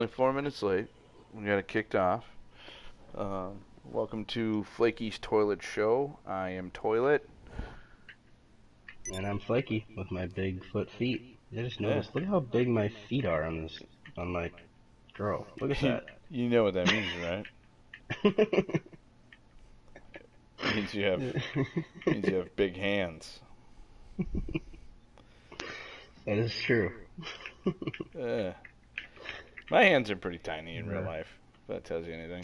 Only 4 minutes late. We got it kicked off. Welcome to Flakey's Toilet Show. I am Toilet. And I'm Flakey with my big foot feet. I just Yeah. noticed, look how big my feet are on my girl. Look at you, that. you know what that means, right? Means you have big hands. That is true. Yeah. My hands are pretty tiny in real life, if that tells you anything.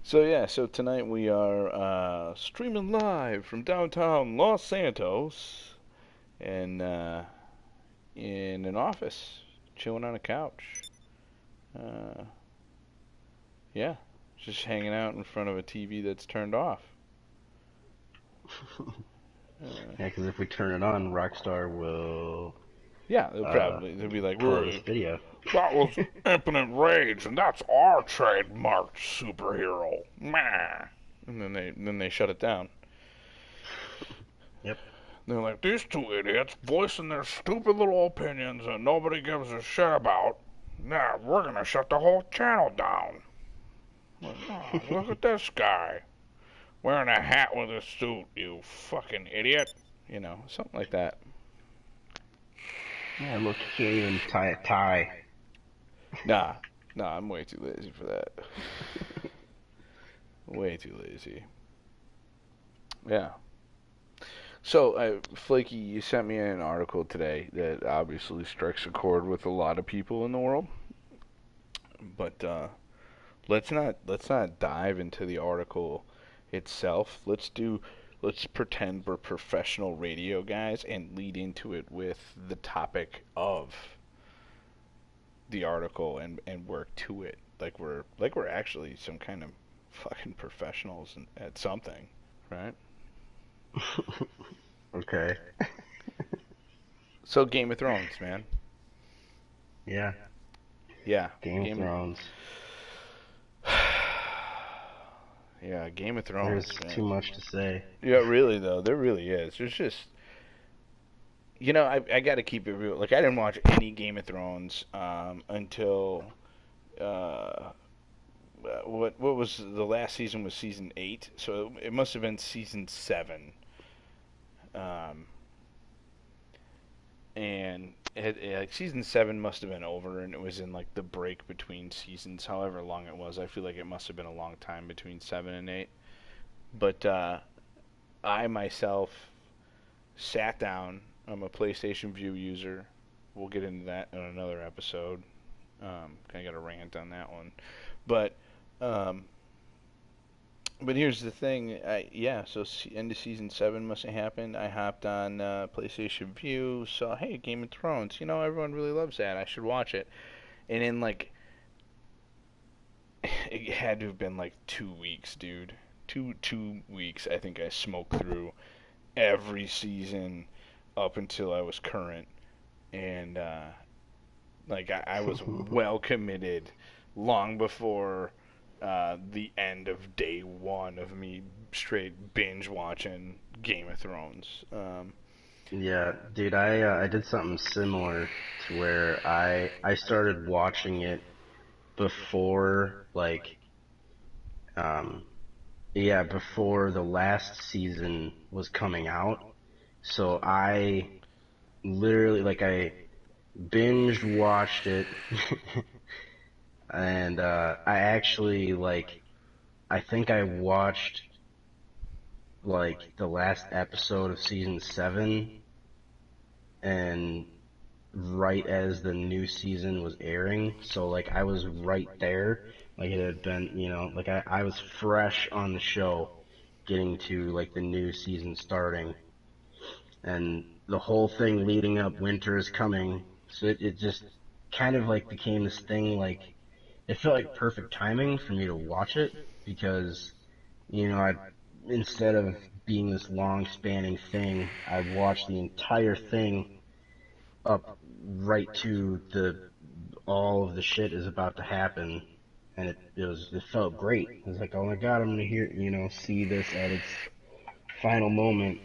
So tonight we are streaming live from downtown Los Santos and in an office, chilling on a couch. Uh, Yeah, just hanging out in front of a TV that's turned off. Uh, Yeah, because if we turn it on, Rockstar will yeah, uh, they'll be like, play "Well, this video. that was Infinite Rage, and that's our trademarked superhero." Meh. And then they shut it down. Yep. They're like, "These two idiots voicing their stupid little opinions that nobody gives a shit about. Nah, we're gonna shut the whole channel down." Like, oh, look at this guy wearing a hat with a suit, you fucking idiot. Something like that. Yeah, look, you can't even tie a tie. Nah, nah, I'm way too lazy for that. Way too lazy. Yeah. So, Flaky, you sent me an article today that obviously strikes a chord with a lot of people in the world. But let's not dive into the article itself. Let's pretend we're professional radio guys and lead into it with the topic of the article and work to it like we're actually some kind of fucking professionals at something, right? Okay. So Game of Thrones, man. Yeah, Yeah, Game of Game. Thrones. Yeah, Game of Thrones, There's man. too much to say. Yeah, really though, there really is. There's just, I got to keep it real. Like I didn't watch any Game of Thrones until uh, what was the last season was season 8, so it must have been season 7. Um, and like season 7 must have been over, and it was in like the break between seasons, however long it was. I feel like it must have been a long time between 7 and 8. But I myself sat down. I'm a PlayStation View user. We'll get into that in another episode. I got a rant on that one, but um, here's the thing. So end of season 7 must have happened. I hopped on PlayStation View, saw, hey, Game of Thrones. Everyone really loves that. I should watch it. And in like, it had to have been like 2 weeks, dude. Two weeks. I think I smoked through every season up until I was current, and like I was well committed long before the end of day one of me straight binge watching Game of Thrones. Yeah, dude, I did something similar to where I started watching it before um before the last season was coming out. So I literally I binged watched it and I actually I think I watched the last episode of season 7 and right as the new season was airing. So I was right there. Like it had been, I was fresh on the show getting to the new season starting and the whole thing leading up, winter is coming. So it just kind of became this thing, it felt like perfect timing for me to watch it because, I instead of being this long spanning thing, I watched the entire thing up right to the all of the shit is about to happen, and it felt great. It was like, oh my god, I'm gonna hear see this at its final moment.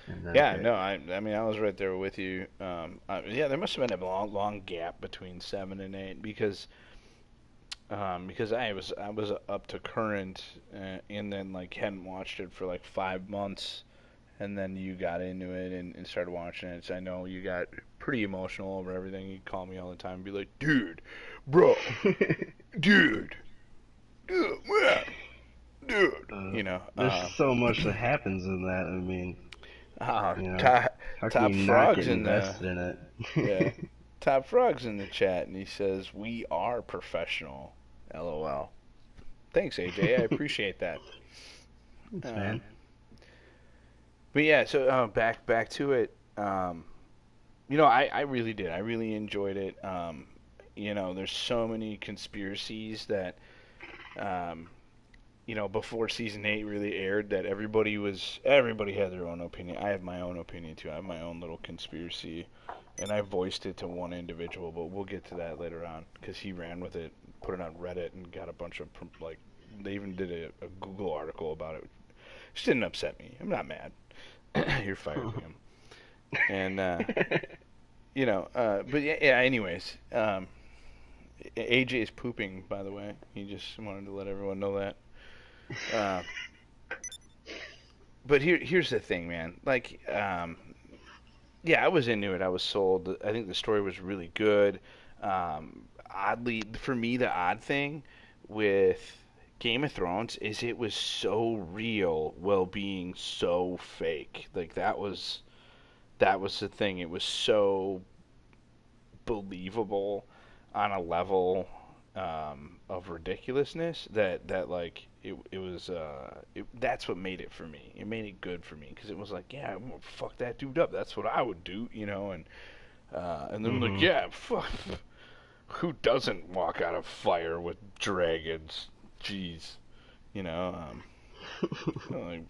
And then Yeah, no, I mean, I was right there with you. Yeah, there must have been a long gap between 7 and 8 because I was up to current, and then like hadn't watched it for like 5 months, and then you got into it and started watching it. So I know you got pretty emotional over everything. You'd call me all the time and be like, "Dude, bro, dude, dude, man, dude," you know. there's so much that happens in that. I mean, you know, Top, how can you top not get frogs in the invested in yeah, it? top frogs in the chat, and he says we are professional. LOL. Thanks, AJ. I appreciate that. Thanks, Um, man. but yeah, so back to it. I really did. I really enjoyed it. There's so many conspiracies that um, before season 8 really aired that everybody had their own opinion. I have my own opinion too. I have my own little conspiracy, and I voiced it to one individual, but we'll get to that later on because he ran with it, put it on Reddit, and got a bunch of like. They even did a Google article about it. Which didn't upset me. I'm not mad. You're fired, Liam. And but yeah. Anyways, AJ is pooping. By the way, he just wanted to let everyone know that. Uh, but here's the thing, man. Like, yeah, I was into it. I was sold. I think the story was really good. Oddly, for me, the odd thing with Game of Thrones is it was so real while being so fake. Like that was the thing. It was so believable on a level of ridiculousness that like it was that's what made it for me. It made it good for me because it was like, yeah, I'm gonna fuck that dude up. That's what I would do, and then like, Hmm. yeah, fuck, who doesn't walk out of fire with dragons? Jeez, you know, like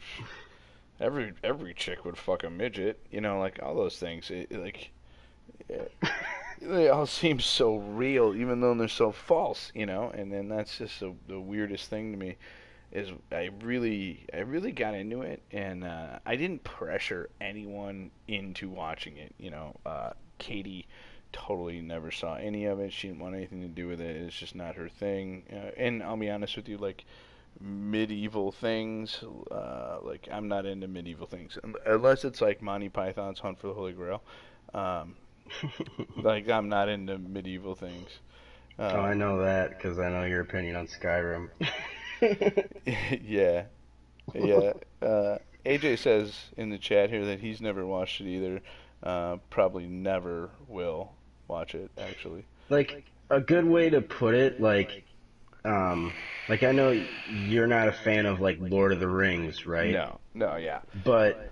every chick would fuck a midget, like all those things. Like they all seem so real, even though they're so false, And then that's just the weirdest thing to me is I really got into it, and I didn't pressure anyone into watching it. Katie totally never saw any of it. She didn't want anything to do with it. It's just not her thing. And I'll be honest with you, like medieval things, like I'm not into medieval things unless it's like Monty Python's Hunt for the Holy Grail. Um, like I'm not into medieval things. Oh, I Um, know that because I know your opinion on Skyrim. yeah, yeah. AJ says in the chat here that he's never watched it either. Probably never will watch it actually. Like a good way to put it, like I know you're not a fan of like Lord of the Rings, right? No, no, yeah, But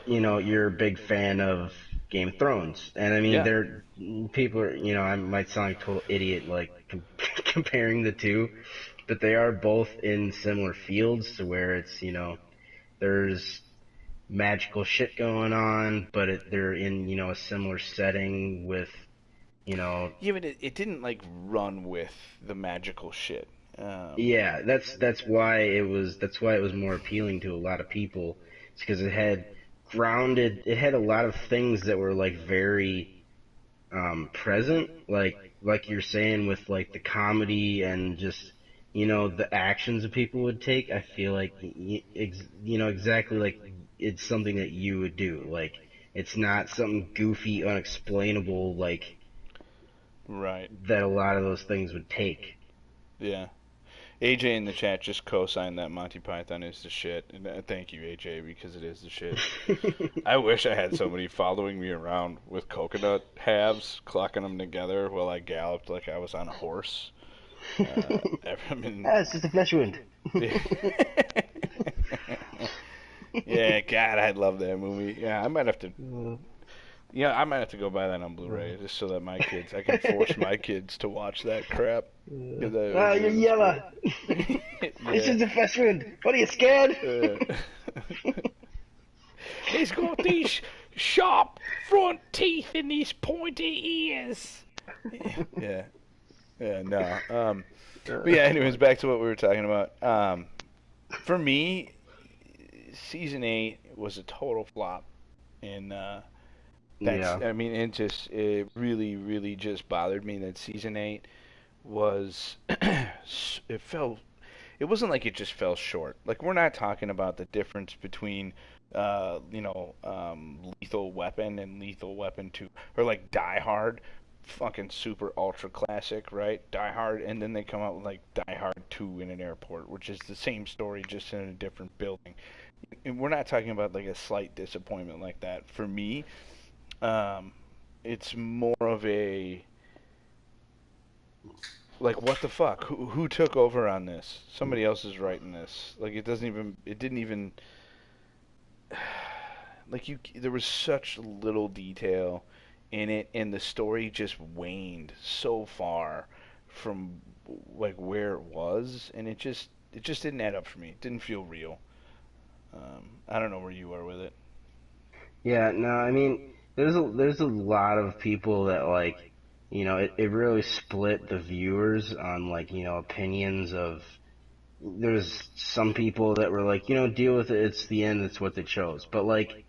you're a big fan of Game of Thrones, and I mean yeah. there people are I might sound like a total idiot like comparing the two, but they are both in similar fields to where it's there's magical shit going on, but they're in a similar setting with you know Yeah, but it didn't like run with the magical shit. Um, yeah, that's why it was more appealing to a lot of people. It's because it had a lot of things that were like very present, like you're saying with like the comedy and just the actions that people would take. I feel like exactly like it's something that you would do. Like it's not something goofy, unexplainable like right. that a lot of those things would take. Yeah. AJ in the chat just co-signed that Monty Python is the shit. And thank you, AJ, because it is the shit. I wish I had somebody following me around with coconut halves, clocking them together while I galloped like I was on a horse. I mean, Ah, it's just a flesh wound. yeah, God, I love that movie. Yeah, I might have to. Yeah, I might have to go buy that on Blu-ray just so that I can force my kids to watch that crap. Cause Ah, you're it was yellow. great. It's Yeah. just a flesh wound. What are you scared? Uh, he's got these sharp front teeth and these pointy ears. Yeah, yeah, no. But yeah, anyways, back to what we were talking about. For me, season 8 was a total flop, and Yeah. it really, really just bothered me that season 8 was it fell. It wasn't like it just fell short. Like we're not talking about the difference between Lethal Weapon and Lethal Weapon 2, or like Die Hard, fucking super ultra classic, right? Die Hard, and then they come out with like Die Hard 2 in an airport, which is the same story just in a different building. And we're not talking about like a slight disappointment like that. For me, um, it's more of a like what the fuck? Who took over on this? Somebody else is writing this. Like it didn't even like you there was such little detail in it, and the story just waned so far from like where it was, and it just didn't add up for me. It didn't feel real. I don't know where you are with it. Yeah, no, I mean, there's a lot of people that like, it really split the viewers on like, opinions of. There's some people that were like, deal with it. It's the end. It's what they chose. But like,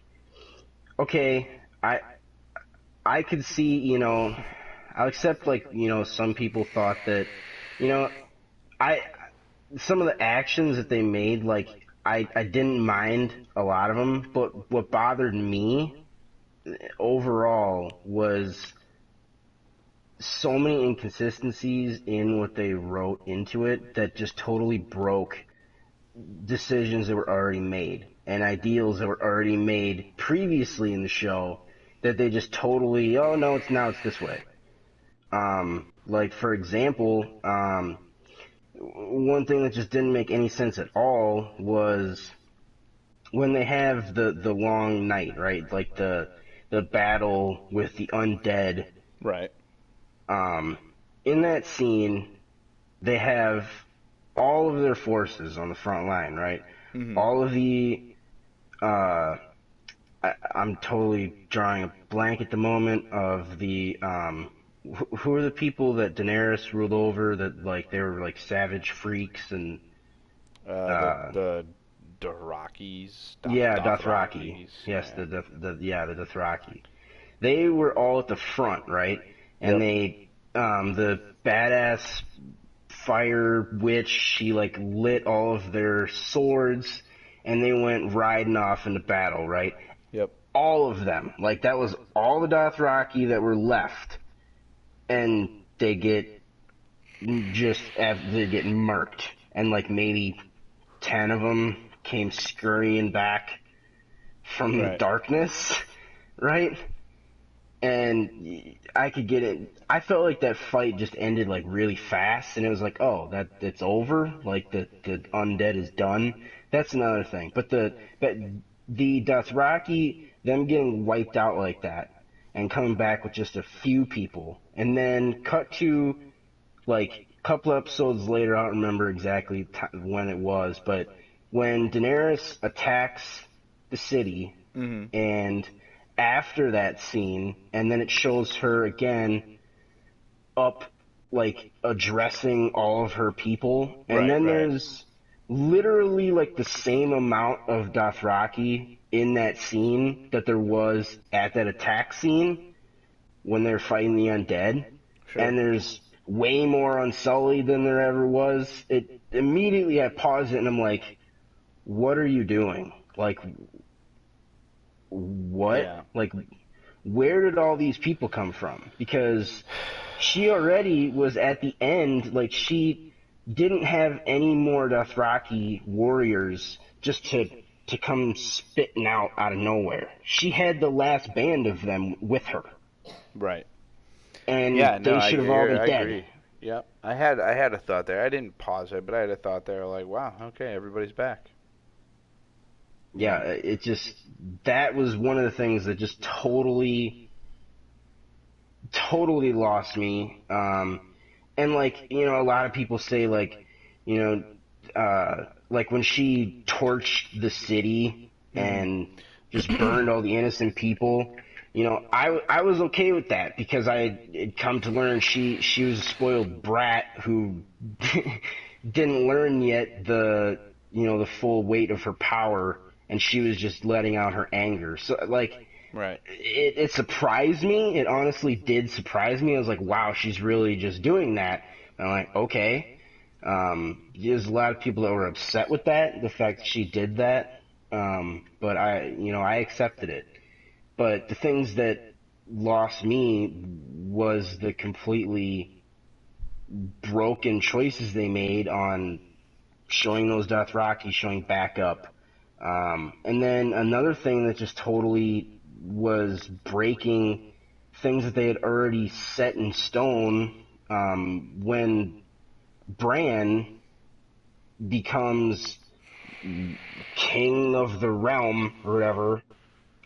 okay, I could see, I'll accept like, some people thought that, you know, I some of the actions that they made, like I didn't mind a lot of them, but what bothered me overall was so many inconsistencies in what they wrote into it that just totally broke decisions that were already made and ideals that were already made previously in the show that they just totally, oh no, it's this way. Like for example, one thing that just didn't make any sense at all was when they have the long night, right? Like the battle with the undead. Right. Um, in that scene, they have all of their forces on the front line, right? Mm-hmm. All of the I'm totally drawing a blank at the moment of the who are the people that Daenerys ruled over that like they were like savage freaks and uh The Dothrakis, yeah, Dothraki. Dothrakis. Yes, Yeah. the Dothraki. They were all at the front, right? And Yep. they the badass fire witch, she like lit all of their swords and they went riding off into battle, right? Yep. All of them. Like that was all the Dothraki that were left, and they get murked, and like maybe 10 of them came scurrying back from the Right. darkness, right? And I could get it. I felt like that fight just ended like really fast, and it was like, oh, it's over. Like the undead is done. That's another thing. But the Dothraki, them getting wiped out like that, and coming back with just a few people, and then cut to like a couple episodes later. I don't remember exactly when it was, but when Daenerys attacks the city, Mm-hmm. and after that scene, and then it shows her again up, like, addressing all of her people, and Right. then Right. there's literally, like, the same amount of Dothraki in that scene that there was at that attack scene when they're fighting the undead, Sure. and there's way more Unsullied than there ever was. It immediately I pause it and I'm like, what are you doing? Like, what? Yeah. Like, where did all these people come from? Because she already was at the end, like, she didn't have any more Dothraki warriors just to come spitting out of nowhere. She had the last band of them with her, Right. and Yeah. No. they I should have all been I dead. agree. Yep. I had a thought there. I didn't pause it, but I had a thought there. Like, wow. Okay, everybody's back. You Yeah, know. it just, that was one of the things that just totally lost me. And like, a lot of people say like, you know, like when she torched the city Mm-hmm. and just burned all the innocent people, I was okay with that because I had come to learn she was a spoiled brat who didn't learn yet the full weight of her power and she was just letting out her anger. So like Right. it surprised me. It honestly did surprise me. I was like, wow, she's really just doing that. And I'm like, okay. There's a lot of people that were upset with that, the fact that she did that. But I accepted it. But the things that lost me was the completely broken choices they made on showing those Dothraki showing back up. And then another thing that just totally was breaking things that they had already set in stone, when Bran becomes king of the realm or whatever.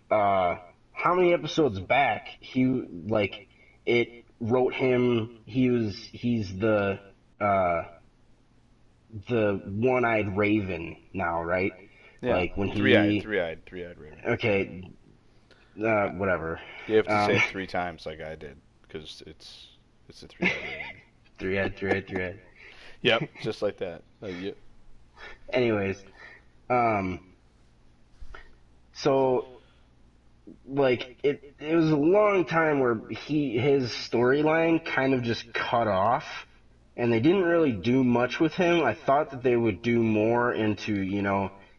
uh how many episodes back he like it wrote him he's uh the one-eyed raven now, right? Yeah. Like when Three-eyed, he three-eyed, three-eyed raven. okay, Uh, whatever. you have to say um it 3 times like I did, because it's a three-eyed raven. three-eyed. Yep, just like that. Yep. Anyways, um so like it was a long time where his storyline kind of just cut off, and they didn't really do much with him. I thought that they would do more into,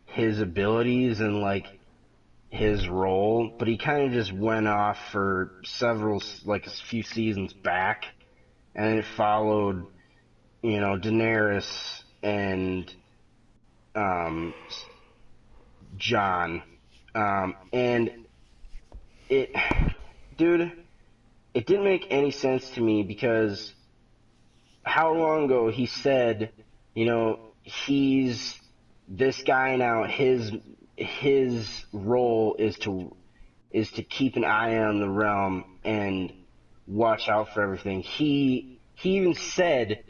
his abilities and like his role, but he kind of just went off for like a few seasons back, and it followed, Daenerys and um John. And it dude, it didn't make any sense to me because how long ago he said, he's this guy now. His role is to keep an eye on the realm and watch out for everything. He even said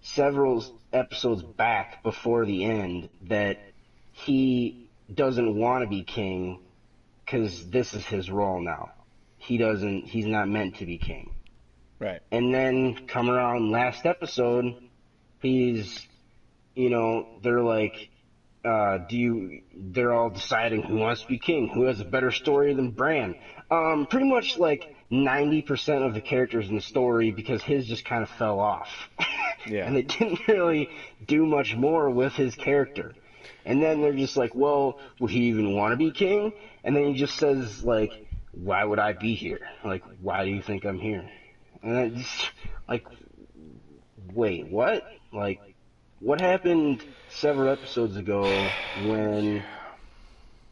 several episodes back before the end that he doesn't want to be king because this is his role now. He's not meant to be king. Right. And then come around last episode, he's, they're like, they're all deciding who wants to be king, who has a better story than Bran. Pretty much like 90% of the characters in the story, because his just kind of fell off. Yeah. And they didn't really do much more with his character. And then they're just like, well, would he even want to be king? And then he just says, like, why would I be here? Like, why do you think I'm here? And I just, like, wait, what? Like, what happened several episodes ago when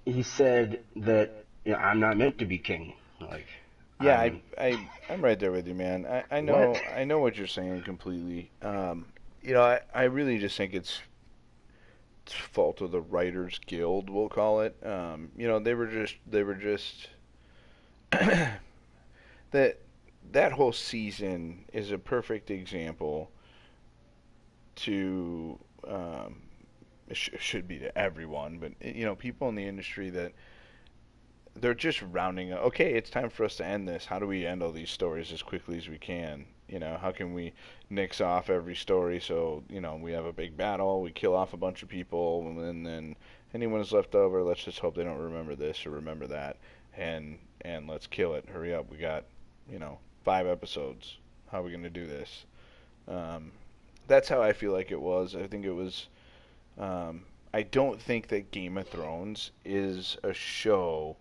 he said that, I'm not meant to be king? Like, Yeah, I'm, I'm right there with you, man. what? I know what you're saying completely. I really just think it's fault of the Writers Guild, we'll call it. They were just that that whole season is a perfect example to should be to everyone, but people in the industry that they're just rounding up. Okay, it's time for us to end this. How do we end all these stories as quickly as we can? How can we nix off every story so we have a big battle, we kill off a bunch of people, and then anyone who's left over, let's just hope they don't remember this or remember that, and let's kill it. Hurry up, we got 5 episodes. How are we gonna do this? Um, that's how I feel like it was. I think it was. I don't think that Game of Thrones is a show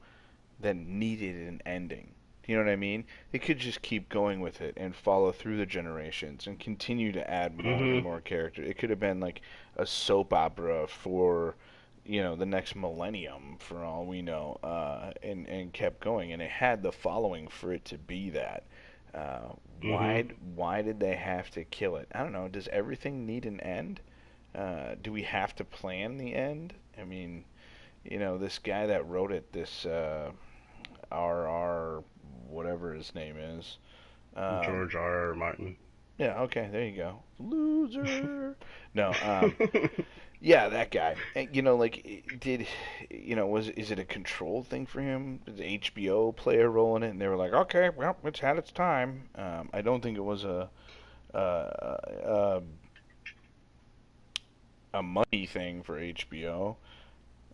that needed an ending. You know what I mean? It could just keep going with it and follow through the generations and continue to add more and Mm-hmm. more characters. It could have been like a soap opera for the next millennium, for all we know, and kept going, and it had the following for it to be that. Uh, Mm-hmm. why did they have to kill it? I don't know. Does everything need an end? Do we have to plan the end? I mean, this guy that wrote it, this R.R. whatever his name is. Um, George R. R. Martin. yeah, okay, there you go. Loser. No, yeah, that guy. And, did was is it a control thing for him? Did the HBO play a role in it? And they were like, okay, well, it's had its time. I don't think it was a, a money thing for HBO.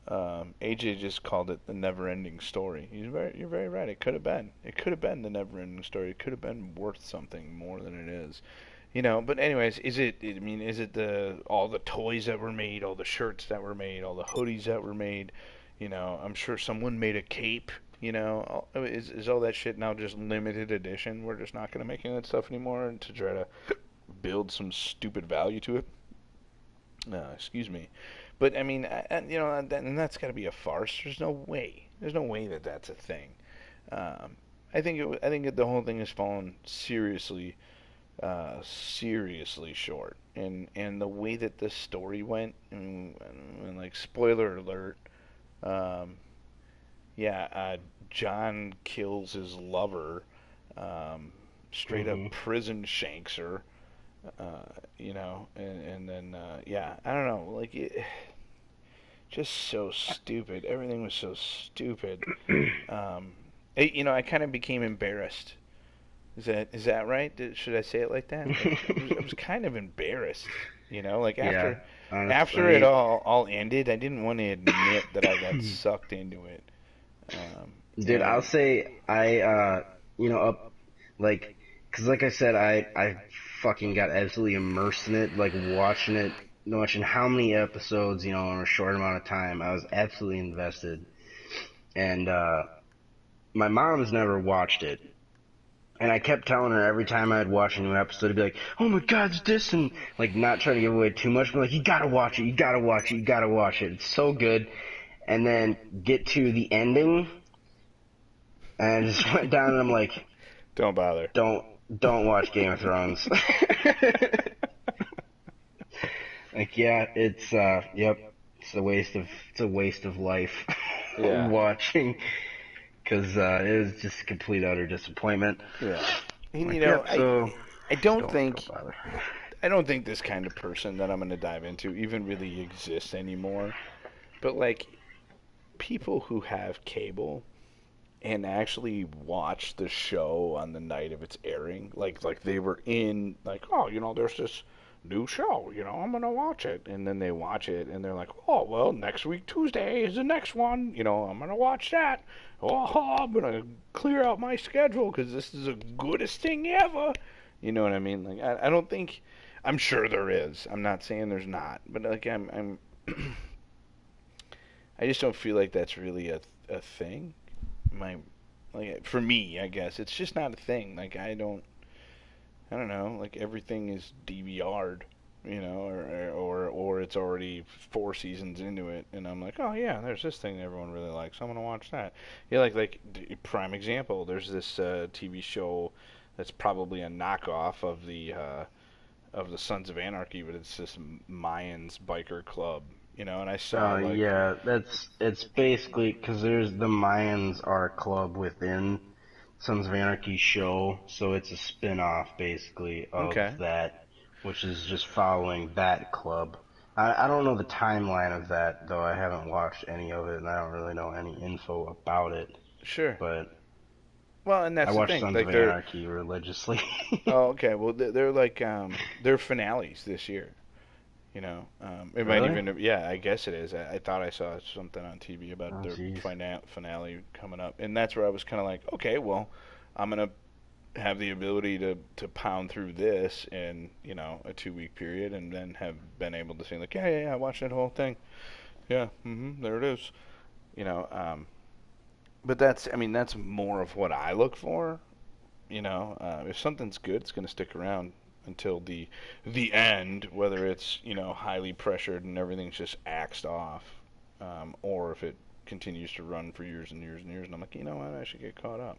AJ just called it the never-ending story. You're very right. It could have been. It could have been the never-ending story. It could have been worth something more than it is. But anyways, is it? I mean, is it the all the toys that were made, all the shirts that were made, all the hoodies that were made? I'm sure someone made a cape. Is all that shit now just limited edition? We're just not going to make any of that stuff anymore, and to try to build some stupid value to it. Excuse me, but I mean, and that's got to be a farce. There's no way. There's no way that that's a thing. Um, I think the whole thing has fallen seriously short. And the way that this story went, and like spoiler alert, um, yeah, John kills his lover, straight up Hmm. prison shanks her, and then yeah, I don't know, like just so stupid. Everything was so stupid. Um, I kind of became embarrassed. Is that right? Should I say it like that? Like I was kind of embarrassed. Like Yeah, after it honestly, all ended, I didn't want to admit that I got sucked into it. dude, I'll And say up like, cause like I said, I fucking got absolutely immersed in it, like watching how many episodes, in a short amount of time. I was absolutely invested, and my mom's never watched it. And I kept telling her every time I'd watch a new episode, to be like, "Oh my God, it's this," and like not trying to give away too much, but like, "You gotta watch it, you gotta watch it, you gotta watch it. It's so good." And then get to the ending, and I just went down, and I'm like, don't bother. "Don't, don't watch Game of Thrones." Like, yeah, yep, it's a waste of life Yeah, watching, because it was just a complete utter disappointment. yeah. And Like, yep, so I don't don't think bother. I don't think this kind of person that I'm going to dive into even really exists anymore. But like people who have cable and actually watch the show on the night of its airing, like they were in like, oh, there's this new show, I'm gonna watch it, and then they watch it and they're like, oh well, next week Tuesday is the next one, I'm gonna watch that. Oh, I'm gonna clear out my schedule because this is the goodest thing ever. You know what I mean? Like I don't think. I'm sure there is. I'm not saying there's not, but like I just don't feel like that's really a thing. My like for me, I guess it's just not a thing. Like I don't know, like everything is DVR'd, or it's already 4 seasons into it, and I'm like, oh yeah, there's this thing that everyone really likes. I'm gonna watch that. Yeah, like prime example. There's this TV show that's probably a knockoff of the Sons of Anarchy, but it's this Mayans biker club, and I saw like, Yeah, it's basically because there's the Mayans are a club within Sons of Anarchy show, so it's a spin-off basically of okay, that, which is just following that club. I don't know the timeline of that though. I haven't watched any of it, and I don't really know any info about it. sure. But Well, and I that's the watch thing. Sons of Like they're Anarchy religiously. oh, okay. Well, they're like they're finales this year. It might Really? even yeah, I guess it is. I thought I saw something on TV about Oh, their jeez. finale coming up, and that's where I was kind of like, okay, well, I'm gonna have the ability to pound through this in a 2 week period, and then have been able to say like, yeah, I watched that whole thing. Yeah, there it is. You know, um, but that's I mean that's more of what I look for. If something's good, it's gonna stick around until the end, whether it's highly pressured and everything's just axed off, or if it continues to run for years and years and years. And I'm like, you know what, I should get caught up.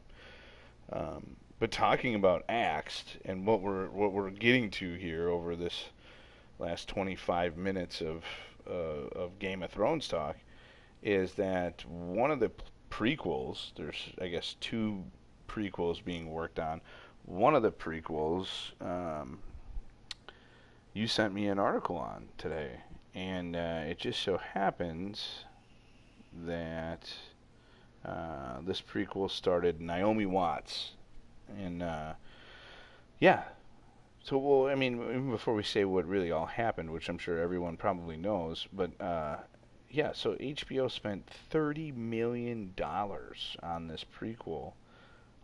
But talking about axed and what we're getting to here over this last 25 minutes of Game of Thrones talk is that one of the prequels. There's I guess two prequels being worked on. One of the prequels, you sent me an article on today, and it just so happens that this prequel started Naomi Watts, and yeah. So, well, I mean, even before we say what really all happened, which I'm sure everyone probably knows, but yeah, so HBO spent $30 million on this prequel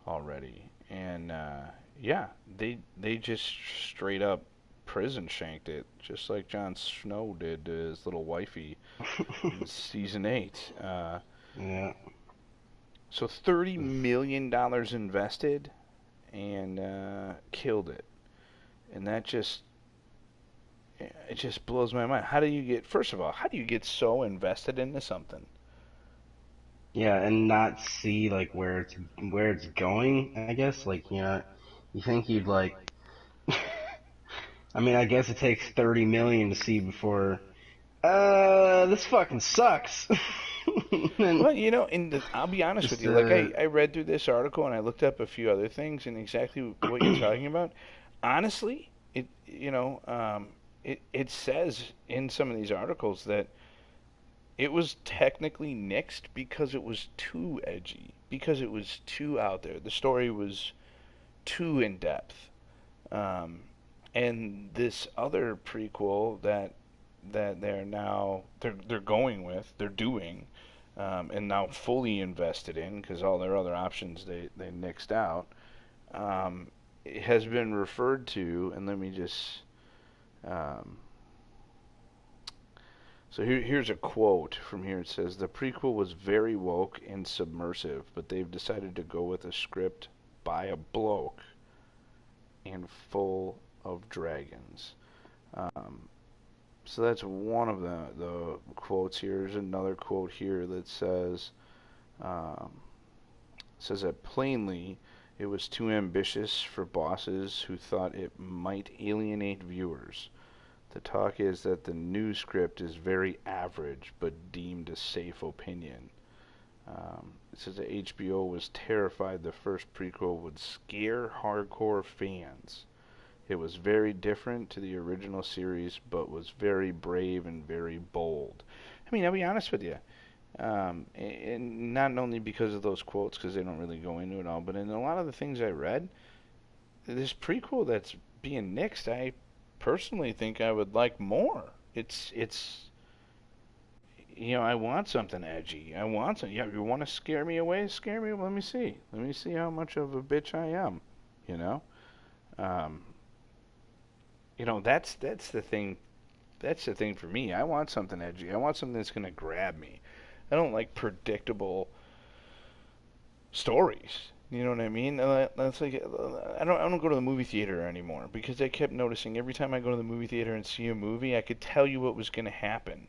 already, and yeah, they just straight up prison shanked it, just like Jon Snow did to his little wifey in season 8. Yeah. So $30 million invested and killed it, and that just it just blows my mind. How do you get first of all? How do you get so invested into something? Yeah, and not see like where it's going, I guess. Like, you think you'd like I mean, I guess it takes 30 million to see before this fucking sucks. And Well, I'll be honest with just you. Like I read through this article and I looked up a few other things and exactly what you're talking about. Honestly, it says in some of these articles that it was technically nixed because it was too edgy, because it was too out there. The story was too in depth. Um, and this other prequel that they're going with, they're doing, and now fully invested in because all their other options they nixed out. It has been referred to, and let me just. Um, here's a quote from here. It says the prequel was very woke and submersive, but they've decided to go with a script by a bloke and full of dragons. Um, so that's one of the quotes here. There's another quote here that um, says that plainly it was too ambitious for bosses who thought it might alienate viewers. The talk is that the new script is very average but deemed a safe opinion. It says that HBO was terrified the first prequel would scare hardcore fans. It was very different to the original series, but was very brave and very bold. I mean, I'll be honest with you. And not only because of those quotes, because they don't really go into it all, but in a lot of the things I read, this prequel that's being nixed, I personally think I would like more. I want something edgy. I want some. Yeah, you want to scare me away? Scare me. Let me see. Let me see how much of a bitch I am. You know. Um, that's the thing. That's the thing for me. I want something edgy. I want something that's gonna grab me. I don't like predictable stories. You know what I mean? That's like I don't go to the movie theater anymore because I kept noticing every time I go to the movie theater and see a movie, I could tell you what was going to happen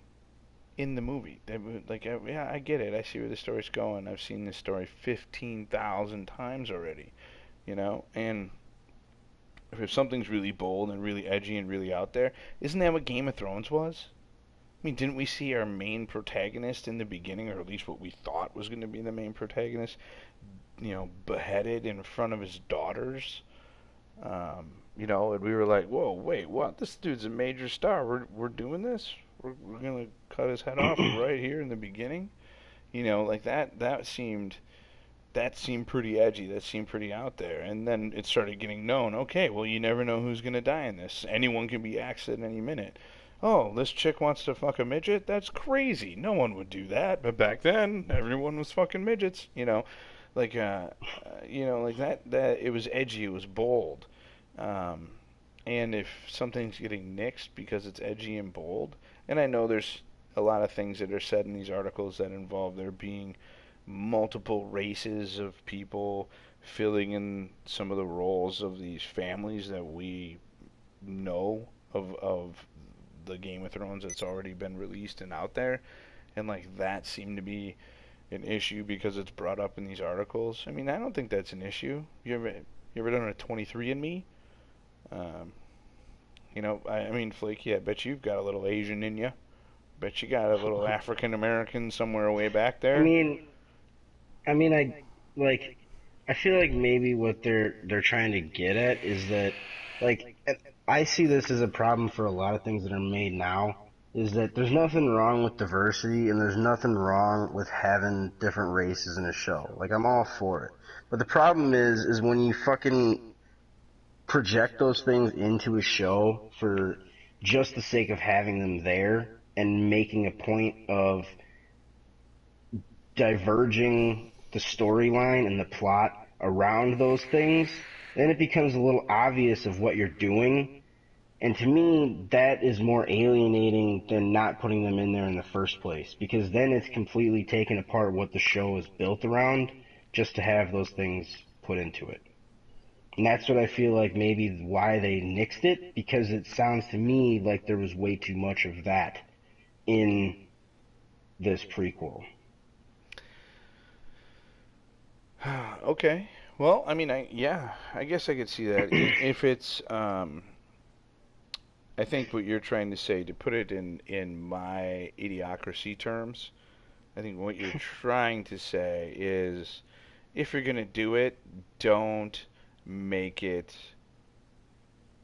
in the movie. Yeah, I get it. I see where the story's going. I've seen this story 15,000 times already. And if something's really bold and really edgy and really out there, isn't that what Game of Thrones was? I mean, didn't we see our main protagonist in the beginning, or at least what we thought was going to be the main protagonist, beheaded in front of his daughters? And we were like, whoa, wait, what? This dude's a major star. We're doing this? We're going to cut his head off right here in the beginning? Like that seemed pretty edgy. That seemed pretty out there. And then it started getting known. Okay, well, you never know who's going to die in this. Anyone can be axed at any minute. Oh, this chick wants to fuck a midget? That's crazy. No one would do that. But back then, everyone was fucking midgets. Like, like that. It was edgy. It was bold. Um, and if something's getting nixed because it's edgy and bold, and I know there's a lot of things that are said in these articles that involve there being multiple races of people filling in some of the roles of these families that we know of the Game of Thrones that's already been released and out there, and like that seemed to be an issue because it's brought up in these articles. I mean, I don't think that's an issue. You ever done a 23andMe? Um, I mean, Flakey, I bet you've got a little Asian in you. Bet you got a little African American somewhere way back I there. mean, I mean, I like. I feel like maybe what they're trying to get at is that, like, I see this as a problem for a lot of things that are made now. Is that there's nothing wrong with diversity and there's nothing wrong with having different races in a show. Like, I'm all for it. But the problem is when you fucking project those things into a show for just the sake of having them there, and making a point of diverging the storyline and the plot around those things, then it becomes a little obvious of what you're doing. And to me, that is more alienating than not putting them in there in the first place, because then it's completely taken apart what the show is built around just to have those things put into it. And that's what I feel like maybe why they nixed it, because it sounds to me like there was way too much of that in this prequel. Okay. Well, I mean, I guess I could see that. If it's, I think what you're trying to say, to put it in my idiocracy terms, I think what you're trying to say is, if you're gonna do it, don't make it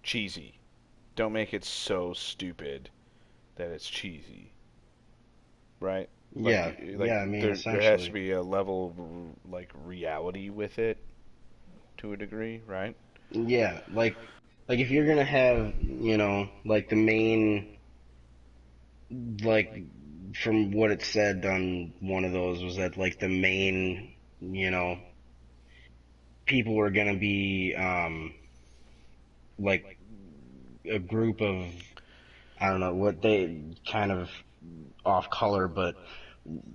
cheesy. Don't make it so stupid that it's cheesy, right? Yeah, Like yeah, I mean, there has to essentially. be a level of like reality with it to a degree, right? Yeah, like if you're gonna have, like the main, like from what it said on one of those was that like the main, you know, people were gonna be like a group of, I don't know what they kind of off color, but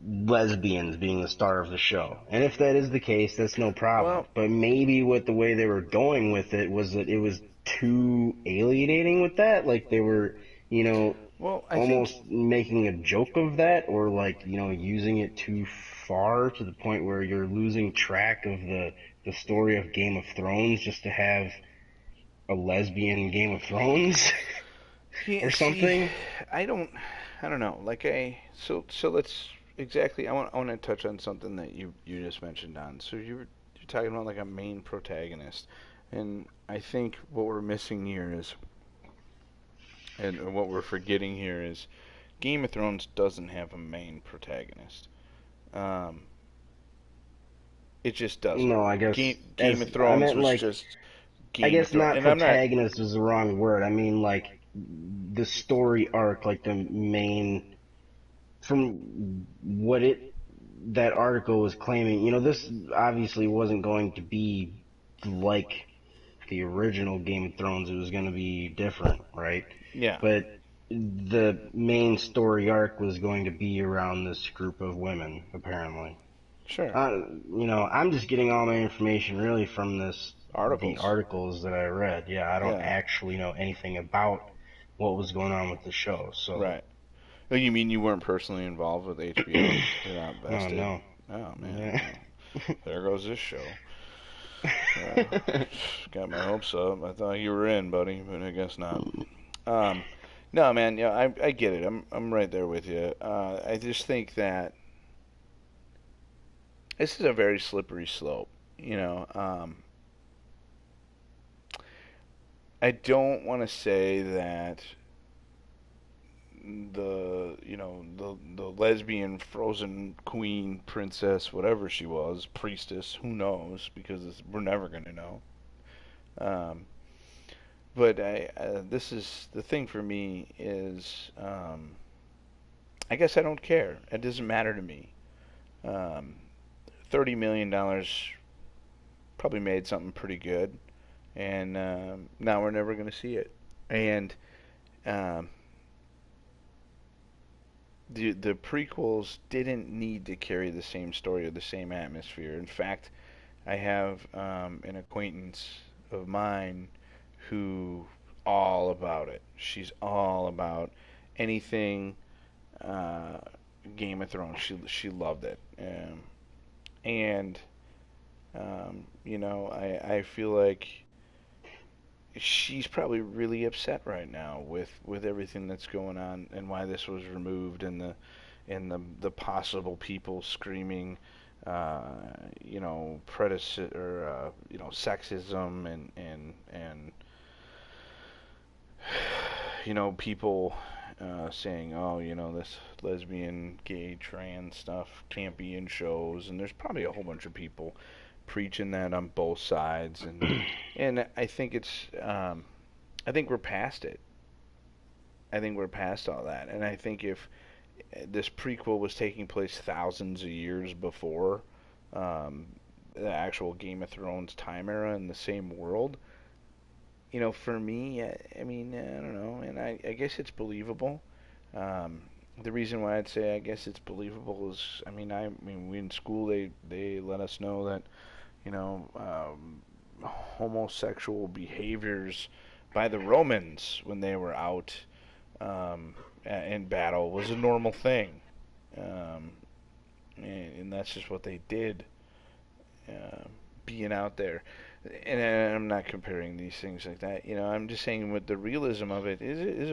lesbians being the star of the show. And if that is the case, that's no problem. Well, But maybe what the way they were going with it was that it was too alienating with that. Like they were, you know, well, I think almost making a joke of that, or like, using it too far to the point where you're losing track of the story of Game of Thrones just to have a lesbian Game of Thrones yeah. or See, something. I don't, I don't know. So let's exactly. I want to touch on something that you just mentioned on. So you're talking about like a main protagonist, and I think what we're missing here is, and what we're forgetting here is, Game of Thrones doesn't have a main protagonist. Um, it just doesn't. No, I guess Game of as I Thrones meant was like just I Game of guess Thrones, not and I'm not. protagonist is the wrong word. I mean like the story arc, like the main from what it that article was claiming. This obviously wasn't going to be like the original Game of Thrones. It was going to be different, right? Yeah, But the main story arc was going to be around this group of women, apparently. sure. Uh, I'm just getting all my information really from the Articles. articles that I read. Yeah, I don't Yeah, actually know anything about what was going on with the show. So, right. Oh, you mean you weren't personally involved with HBO? You're not oh vested? no. Oh man, Yeah. well, there goes this show. Uh, got my hopes up. I thought you were in, buddy, but I guess not. Um, no, man. Yeah, I get it. I'm right there with you. I just think that this is a very slippery slope. You know, I don't want to say that the lesbian frozen queen princess whatever she was priestess, who knows, because we're never going to know. um, but this is the thing for me is, I guess I don't care. It doesn't matter to me. um, $30 million probably made something pretty good, and now we're never going to see it. And um, the prequels didn't need to carry the same story or the same atmosphere. In fact, I have an acquaintance of mine who all about it. She's all about anything uh, Game of Thrones. She loved it, and I feel like she's probably really upset right now with everything that's going on and why this was removed, and the possible people screaming, uh, predacy or sexism, and people saying, oh, this lesbian, gay, trans stuff can't be in shows, and there's probably a whole bunch of people preaching that on both sides, and I think I think we're past it. I think we're past all that, and I think if this prequel was taking place thousands of years before um, the actual Game of Thrones time era in the same world, for me, I mean, I don't know, and I guess it's believable. Um, the reason why I'd say I guess it's believable is, I mean, we in school they let us know that homosexual behaviors by the Romans when they were out um, in battle was a normal thing, um, and that's just what they did, uh, being out there. And I'm not comparing these things like that. I'm just saying with the realism of it,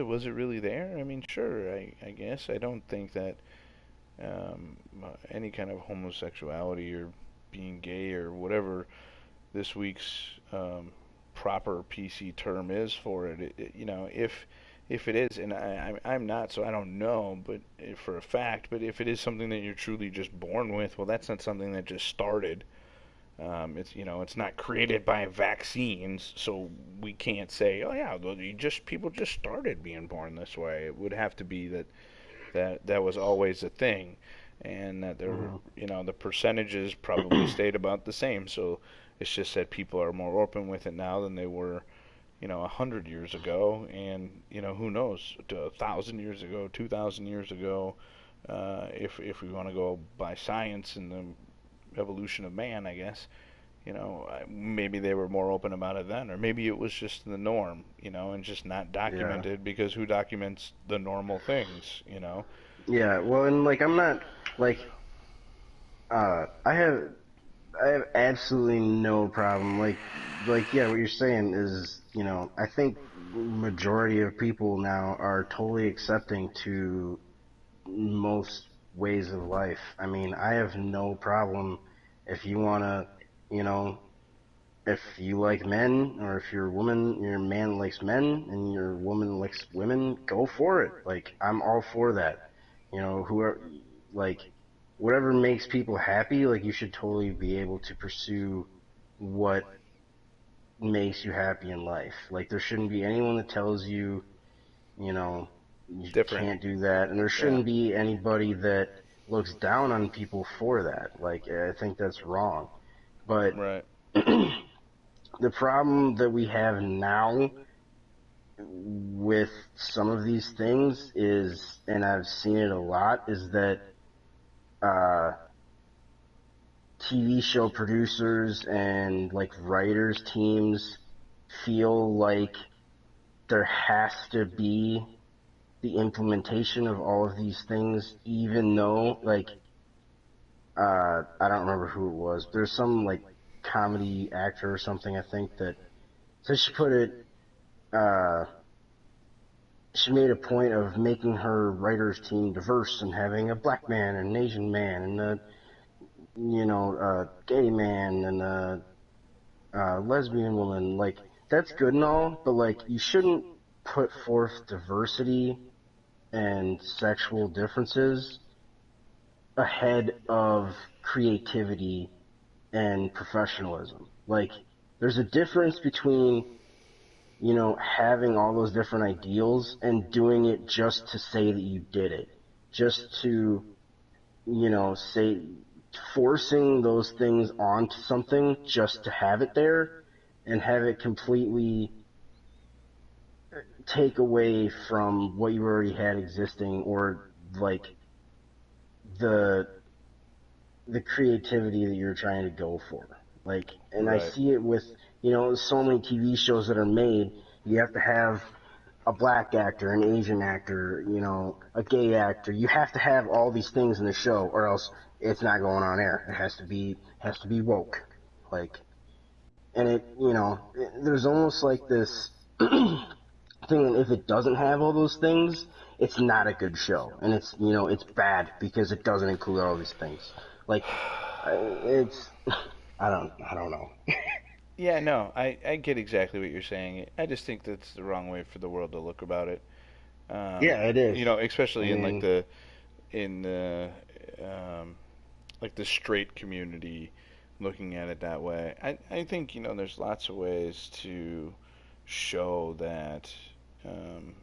was it really there? I mean, sure, I guess. I don't think that any kind of homosexuality or being gay or whatever this week's proper PC term is for it. If it is, and I'm not, so I don't know, but for a fact. But if it is something that you're truly just born with, well, that's not something that just started. It's not created by vaccines, so we can't say, oh yeah, people just started being born this way. It would have to be that was always a thing, and that Hmm. the percentages probably stayed about the same. So it's just that people are more open with it now than they were, 100 years ago, and who knows, 1,000 years ago, 2,000 years ago, if we want to go by science and the evolution of man, I guess. Maybe they were more open about it then, or maybe it was just the norm, and just not Yeah. documented because who documents the normal things? Yeah. Well, and like I'm not like uh I have I have absolutely no problem. Like yeah, what you're saying is, I think majority of people now are totally accepting to most ways of life. I mean, I have no problem if you wanna, you know, if you like men, or if you're a woman, your man likes men and your woman likes women, go for it. Like, I'm all for that. Whoever, like, whatever makes people happy, like, you should totally be able to pursue what makes you happy in life. Like, there shouldn't be anyone that tells you, you know, you Different. can't do that, and there Yeah. shouldn't be anybody that looks down on people for that. Like, I think that's wrong. But Right. the problem that we have now with some of these things is, and I've seen it a lot, is that uh, TV show producers and like writers teams feel like there has to be the implementation of all of these things, even though like I don't remember who it was. There's some like comedy actor or something, I think, that said she put it. Uh, she made a point of making her writers team diverse and having a black man and an Asian man and a gay man and a lesbian woman. Like, that's good and all, but like you shouldn't put forth diversity and sexual differences ahead of creativity and professionalism. Like, there's a difference between, having all those different ideals and doing it just to say that you did it. Just to, say, forcing those things onto something just to have it there and have it completely take away from what you already had existing, or like the the creativity that you're trying to go for. Like, and I Right. see it with, so many TV shows that are made. You have to have a black actor, an Asian actor, a gay actor. You have to have all these things in the show, or else it's not going on air. It has to be woke. Like, and there's almost like this thing that if it doesn't have all those things, it's not a good show, and it's bad because it doesn't include all these things. Like, it's I don't know. Yeah, no, I get exactly what you're saying. I just think that's the wrong way for the world to look about it. Yeah, it is. I Especially in mean, in the um, like the straight community looking at it that way. I think there's lots of ways to show that um,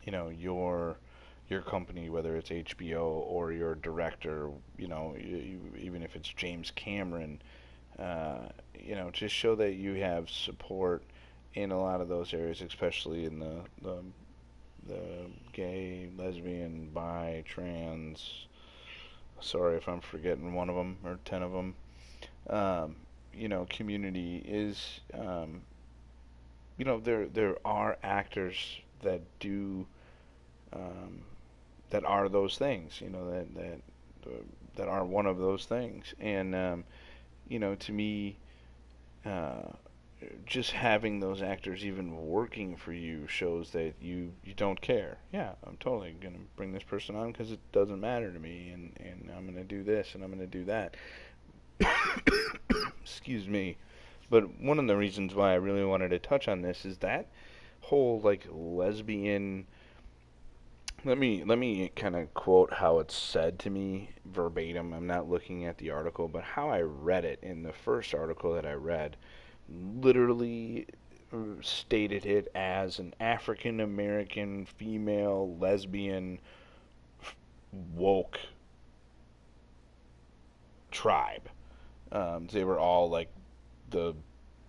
your company, whether it's HBO or your director, even if it's James Cameron, just show that you have support in a lot of those areas, especially in the gay, lesbian, bi, trans. Sorry if I'm forgetting one of them or 10 of them. Community is, there are actors that do, um, that are those things, that are one of those things. And, to me, uh, just having those actors even working for you shows that you don't care. Yeah, I'm totally gonna bring this person on because it doesn't matter to me, and I'm gonna do this and I'm gonna do that. Excuse me. But one of the reasons why I really wanted to touch on this is that whole like lesbian. Let me kind of quote how it's said to me verbatim. I'm not looking at the article, but how I read it in the first article that I read literally stated it as an African American female lesbian woke tribe. They were all like the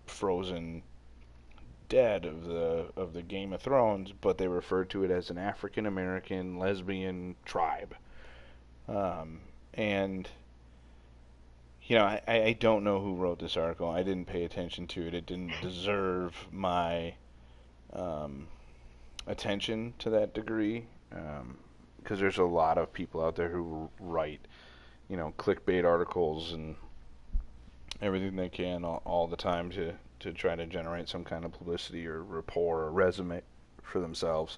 frozen dead of the Game of Thrones, but they referred to it as an African American lesbian tribe. And I don't know who wrote this article. I didn't pay attention to it. It didn't deserve my um, attention to that degree, because there's a lot of people out there who write, clickbait articles and everything they can all the time to try to generate some kind of publicity or rapport or resume for themselves.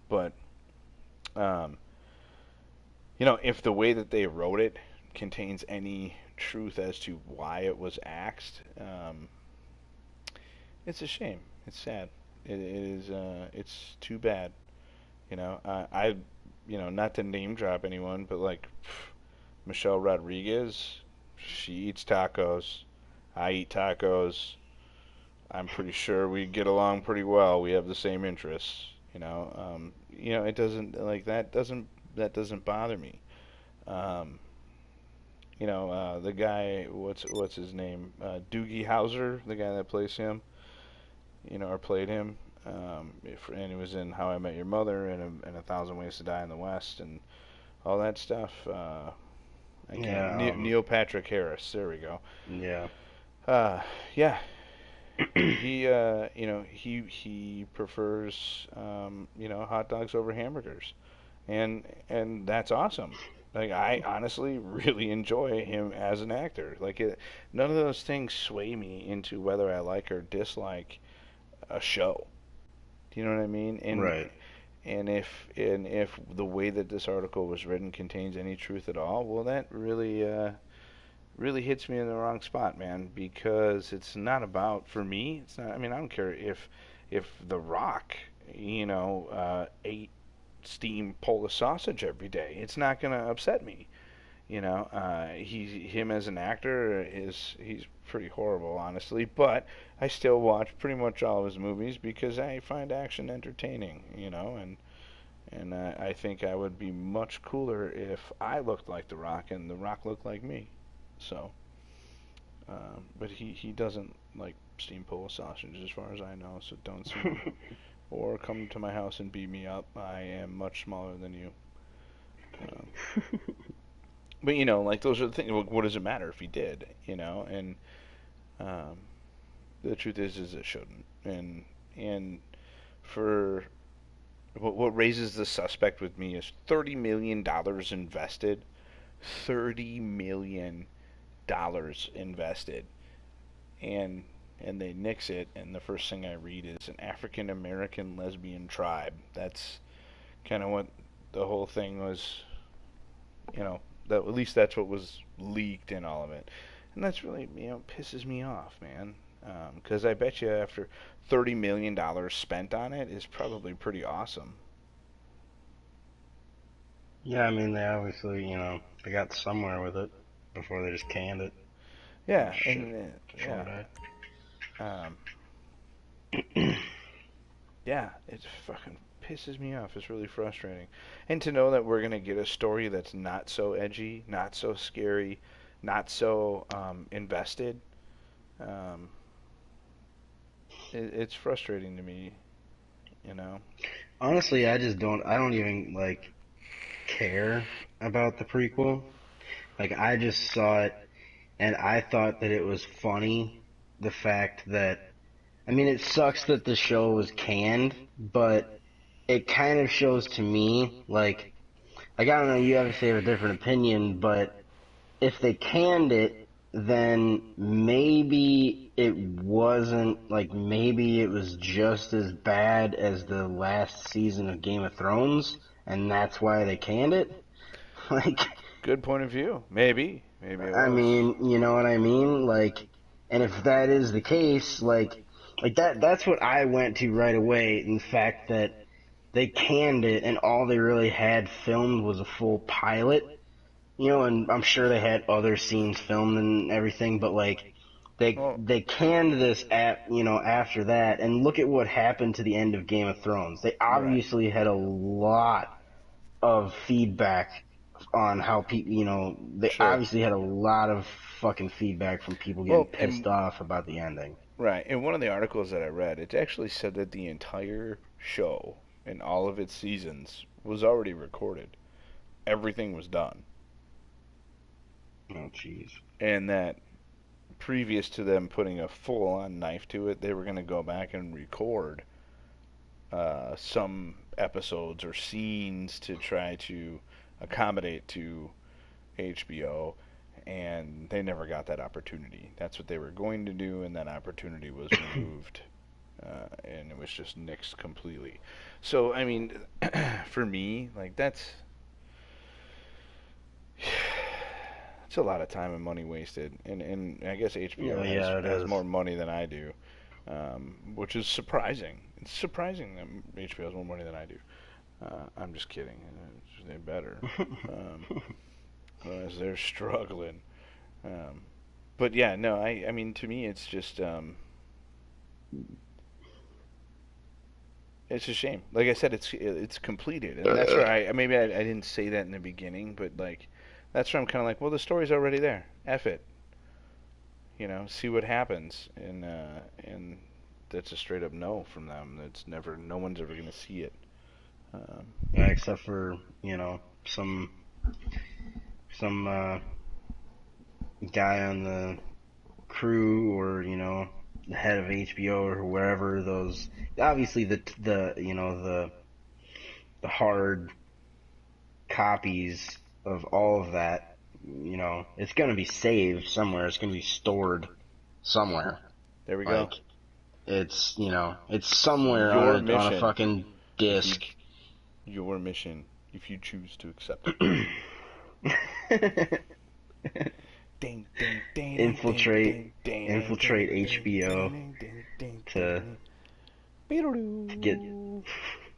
But um, if the way that they wrote it contains any truth as to why it was axed, it's a shame. It's sad. It is. It's too bad. Not to name drop anyone, but like Michelle Rodriguez, she eats tacos. I eat tacos. I'm pretty sure we get along pretty well. We have the same interests. It doesn't like that doesn't bother me. Um, the guy, what's his name? Doogie Howser, the guy that plays him, or played him. And he was in How I Met Your Mother and a Thousand Ways to Die in the West and all that stuff. I can't. Yeah, Neil Patrick Harris. There we go. yeah. Uh, yeah, he prefers hot dogs over hamburgers, and that's awesome. Like I honestly really enjoy him as an actor. None of those things sway me into whether I like or dislike a show. Do you know what I mean? Right. And if the way that this article was written contains any truth at all, well, that really hits me in the wrong spot, man. Because it's not about for me. It's not. I mean, I don't care if The Rock, ate steamed Polish sausage every day. It's not gonna upset me. Him as an actor he's pretty horrible, honestly. But I still watch pretty much all of his movies because I find action entertaining. And I think I would be much cooler if I looked like The Rock and The Rock looked like me. So, but he doesn't like steamed Polish sausage, as far as I know. So don't sue me or come to my house and beat me up. I am much smaller than you. Um, but like those are the things. What does it matter if he did? And um, the truth is it shouldn't. And for what raises the suspect with me is $30 million invested. $30 million invested, and they nix it, and the first thing I read is an African American lesbian tribe. That's kind of what the whole thing was. That at least that's what was leaked in all of it, and that's really pisses me off, man. Because I bet you after $30 million spent on it is probably pretty awesome. Yeah, I mean, they obviously, they got somewhere with it before they just canned it. Oh, Yeah, shit. and The phone yeah, died. um, yeah, it's fucking pisses me off. It's really frustrating. And to know that we're gonna get a story that's not so edgy, not so scary, not so invested, um, it's frustrating to me. You know. Honestly, I don't even like care about the prequel. Like I just saw it and I thought that it was funny the fact that I mean it sucks that the show was canned, but it kind of shows to me like I don't know, you obviously have a different opinion, but if they canned it, then maybe it wasn't like maybe it was just as bad as the last season of Game of Thrones, and that's why they canned it. Like, Good point of view. Maybe it I was. mean, you know what I mean? Like, and if that is the case, like that's what I went to right away. In the fact that they canned it, and all they really had filmed was a full pilot. You know, and I'm sure they had other scenes filmed and everything, but like Well, they canned this at you know after that, and look at what happened to the end of Game of Thrones. They right. obviously had a lot of feedback on how people, you know, they Sure. obviously had a lot of fucking feedback from people getting Well, pissed and off about the ending. right. In one of the articles that I read, it actually said that the entire show and all of its seasons was already recorded. Everything was done, Oh, jeez. and that previous to them putting a full-on knife to it, they were going to go back and record some episodes or scenes to try to accommodate to HBO, and they never got that opportunity. That's what they were going to do, and that opportunity was removed, and it was just nixed completely. So, I mean, for me, like it's a lot of time and money wasted, and I guess Yeah, HBO yeah, it has is. more money than I do, which is surprising. It's surprising that HBO has more money than I do. I'm just kidding. They better, um, as they're struggling. Um, but yeah, no, I mean, to me, it's just, it's a shame. Like I said, it's completed, and that's where I didn't say that in the beginning, but like, that's where I'm kind of like, well, the story's already there. F it, see what happens, and that's a straight up no from them. That's never, no one's ever gonna see it. Um, Yeah, except for you know some guy on the crew or you know the head of HBO or wherever those obviously the you know the hard copies of all of that you know it's going to be saved somewhere, it's going to be stored somewhere, there we go. like it's you know it's somewhere Your on a mission, fucking if you disc. your mission, if you choose to accept it. Ding ding ding ding infiltrate ding ding infiltrate ding ding HBO ding ding ding to ding. to get Beedle-doo,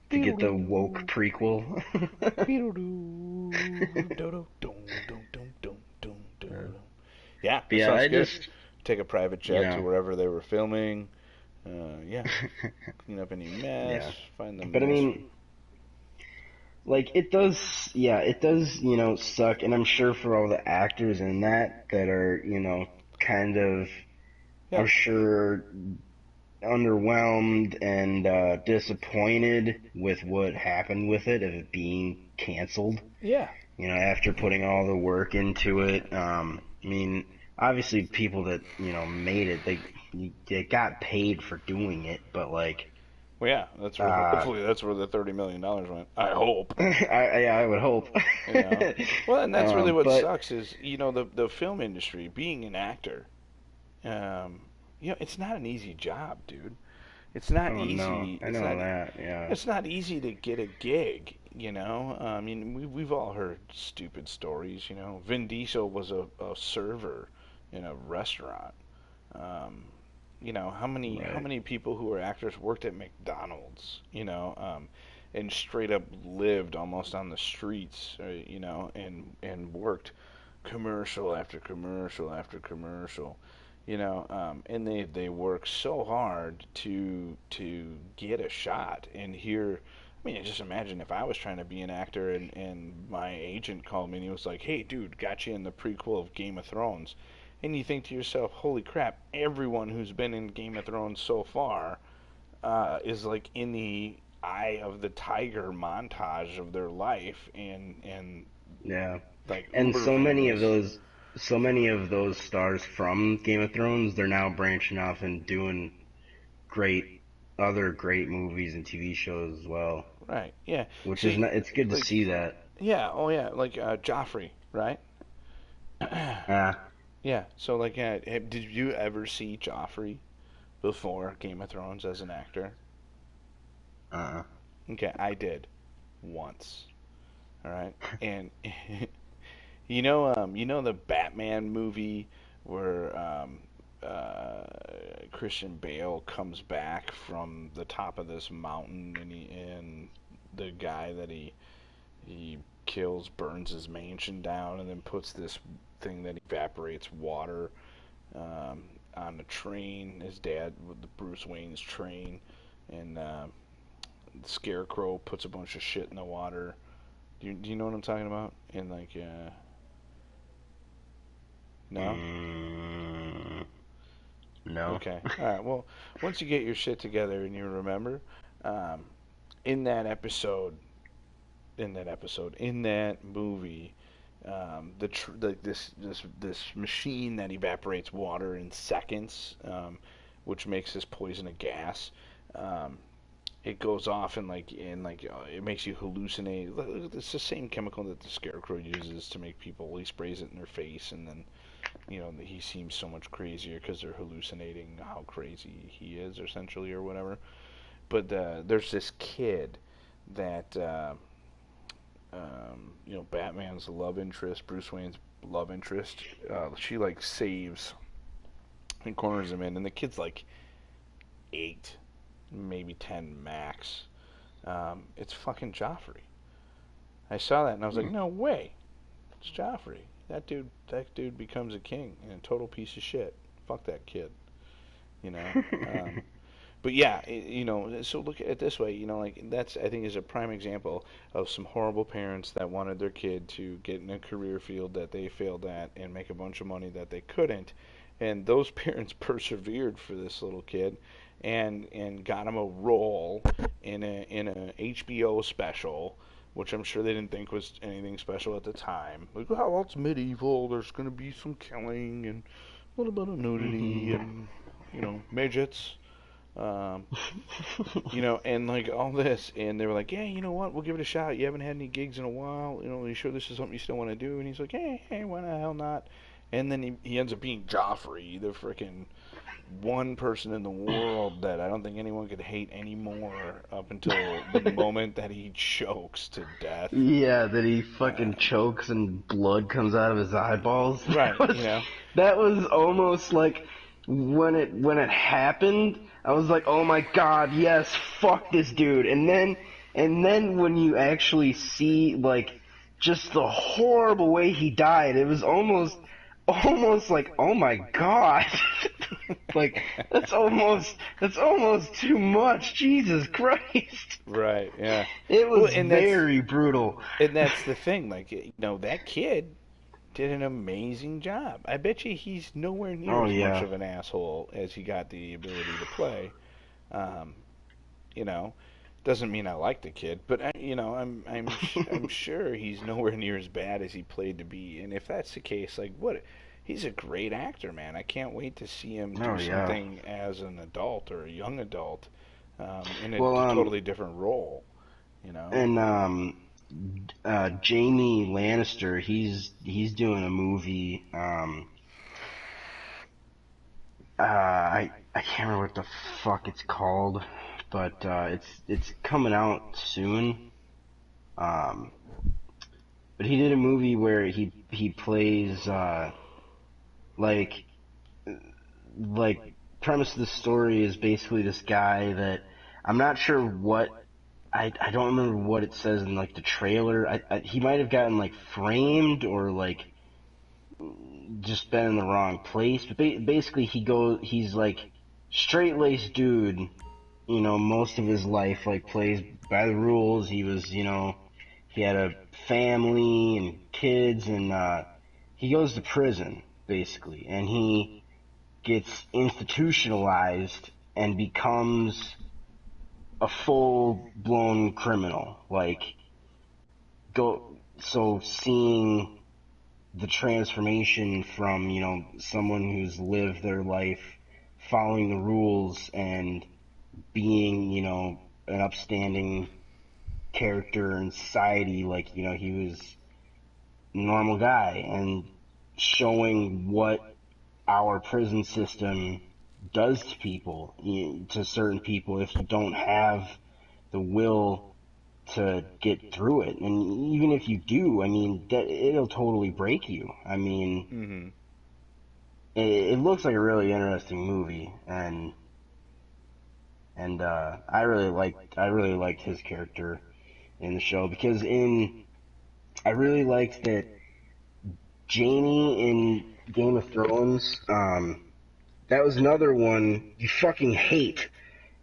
to get the woke beedle-doo, prequel. beedle-doo, do-do, dum, dum, dum, dum, dum, Uh, dum. Yeah, but that yeah, sounds I good. just Take a private you jet to know wherever they were filming. Yeah, clean up any mess, yeah, find the but I most. mean like it does yeah it does you know suck, and I'm sure for all the actors in that are you know kind of Yeah, I'm sure underwhelmed and disappointed with what happened with it of it being canceled. yeah, You know, after putting all the work into it. I mean, obviously, people that you know made it, they got paid for doing it, but like, well, yeah. That's where uh, hopefully that's where the $30 million went. I hope. yeah, I would hope. You know. Well, and that's really what But sucks is the film industry being an actor. Um, it's not an easy job, dude. It's not oh no, easy. I know that. Yeah, It's not easy to get a gig. I mean, we've all heard stupid stories. Vin Diesel was a server in a restaurant. Um, how right. many people who are actors worked at McDonald's? And straight up lived almost on the streets. And worked commercial after commercial after commercial. And they work so hard to get a shot. And here mean, just imagine if I was trying to be an actor and my agent called me and he was like, "Hey, dude, got you in the prequel of Game of Thrones," and you think to yourself, "Holy crap! Everyone who's been in Game of Thrones so far is like in the eye of the tiger montage of their life and Yeah. like And uber famous." so many of those stars from Game of Thrones, they're now branching off and doing great other great movies and TV shows as well, Right. Yeah. which is See, not, it's good to like, see that. yeah. Oh, yeah. Like Joffrey, right? Ah, Yeah. So, like, did you ever see Joffrey before Game of Thrones as an actor? uh, Okay, I did once. All right, and you know the Batman movie where Christian Bale comes back from the top of this mountain and the guy that he kills burns his mansion down and then puts this thing that evaporates water um, on the train. His dad with the Bruce Wayne's train, and the Scarecrow puts a bunch of shit in the water. Do you know what I'm talking about? And like, no? mm, no. Okay. All right. Well, once you get your shit together and you remember, um, in that episode, in that movie, this machine that evaporates water in seconds, which makes this poison a gas. Um, it goes off and it makes you hallucinate. It's the same chemical that the Scarecrow uses to make people. He sprays it in their face, and then he seems so much crazier because they're hallucinating how crazy he is, essentially, or whatever. But there's this kid that Batman's love interest, Bruce Wayne's love interest. She like saves and corners him in, and the kid's like 8, maybe 10 max. It's fucking Joffrey. I saw that and I was like, Hmm. no way, it's Joffrey. That dude becomes a king and a total piece of shit. Fuck that kid, you know. Um, but yeah, so look at it this way, like that's I think is a prime example of some horrible parents that wanted their kid to get in a career field that they failed at and make a bunch of money that they couldn't, and those parents persevered for this little kid, and got him a role in a HBO special, which I'm sure they didn't think was anything special at the time. Like, well, it's medieval. There's going to be some killing and a little bit of nudity and midgets. Um, and like all this, and they were like, "Yeah, you know what? We'll give it a shot. You haven't had any gigs in a while. Are you sure this is something you still want to do?" And he's like, "Hey, why the hell not?" And then he ends up being Joffrey, the freaking one person in the world that I don't think anyone could hate anymore up until the moment that he chokes to death. Yeah, that he Uh, fucking chokes and blood comes out of his eyeballs. right, That was almost like when it happened, I was like, "Oh my god, yes, fuck this dude." And then when you actually see like just the horrible way he died, it was almost like, "Oh my god." Like that's almost too much. Jesus Christ. right, yeah. It Well, was very brutal. and that's the thing. Like, that kid did an amazing job. I bet you he's nowhere near Oh as much yeah. of an asshole as he got the ability to play. Um, you know, doesn't mean I like the kid, but I'm sure he's nowhere near as bad as he played to be. And if that's the case, like what? He's a great actor, man. I can't wait to see him do Oh yeah. something as an adult or a young adult, in a Well, totally different role. You know? and Jamie Lannister, he's doing a movie. I can't remember what the fuck it's called, but it's coming out soon. Um, but he did a movie where he plays like like premise of the story is basically this guy that I'm not sure what I don't remember what it says in like the trailer. He might have gotten like framed or like just been in the wrong place. But basically, he's like straight laced dude, most of his life, like, plays by the rules. He was, he had a family and kids, and he goes to prison, basically, and he gets institutionalized and becomes a full-blown criminal. Like, so seeing the transformation from, someone who's lived their life following the rules and being, an upstanding character in society, like, he was a normal guy, and showing what our prison system does to people, to certain people, if you don't have the will to get through it. And even if you do, I mean, that it'll totally break you. I mean, Mm-hmm. it looks like a really interesting movie, and I really liked his character in the show, because I really liked that Jamie in Game of Thrones. That was another one you fucking hate